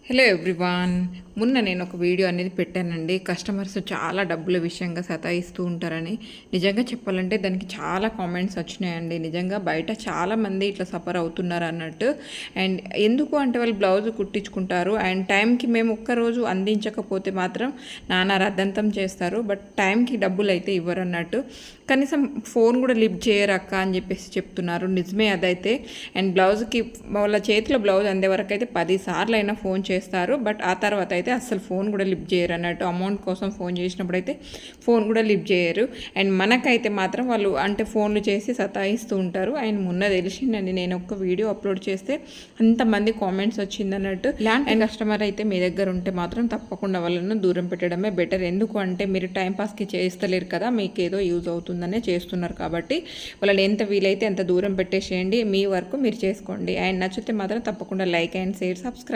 Hello everyone. మొన్న నేను ఒక వీడియో అనేది పెట్టానండి. కస్టమర్స్ చాలా డబ్బుల విషయంగా సతాయిస్తూ ఉంటారని. నిజంగా చెప్పాలంటే దానికి చాలా కామెంట్స్ వచ్చినాయండి. నిజంగా బయట చాలామంది ఇట్లా సఫర్ అవుతున్నారు అన్నట్టు. అండ్ ఎందుకు అంటే వాళ్ళు బ్లౌజ్ కుట్టించుకుంటారు అండ్ టైంకి మేము ఒక్కరోజు అందించకపోతే మాత్రం నానా రద్దంతం చేస్తారు. బట్ టైంకి డబ్బులు అయితే ఇవ్వరు అన్నట్టు. కనీసం ఫోన్ కూడా లిఫ్ట్ చేయరక్క అని చెప్పేసి చెప్తున్నారు. నిజమే అదైతే. అండ్ బ్లౌజ్కి వాళ్ళ చేతిలో బ్లౌజ్ అందే వరకు అయితే 10 సార్లు అయినా ఫోన్ చేస్తారు. బట్ ఆ తర్వాత అయితే అస్సలు ఫోన్ కూడా లిఫ్ట్ చేయరు అన్నట్టు. అమౌంట్ కోసం ఫోన్ చేసినప్పుడు అయితే ఫోన్ కూడా లిఫ్ట్ చేయరు. అండ్ మనకైతే మాత్రం వాళ్ళు అంటే ఫోన్లు చేసి సతాయిస్తూ ఉంటారు. అండ్ మొన్న తెలిసిందండి, నేను ఒక వీడియో అప్లోడ్ చేస్తే అంతమంది కామెంట్స్ వచ్చిందన్నట్టు. ఇలాంటి కస్టమర్ అయితే మీ దగ్గర ఉంటే మాత్రం తప్పకుండా వాళ్ళను దూరం పెట్టడమే బెటర్. ఎందుకు అంటే మీరు టైంపాస్కి చేస్తలేరు కదా, మీకు ఏదో యూజ్ అవుతుందనే చేస్తున్నారు కాబట్టి వాళ్ళని ఎంత వీలైతే ఎంత దూరం పెట్టేసేయండి. మీ వర్క్ మీరు చేసుకోండి. అండ్ నచ్చితే మాత్రం తప్పకుండా లైక్ అండ్ షేర్, సబ్స్క్రైబ్.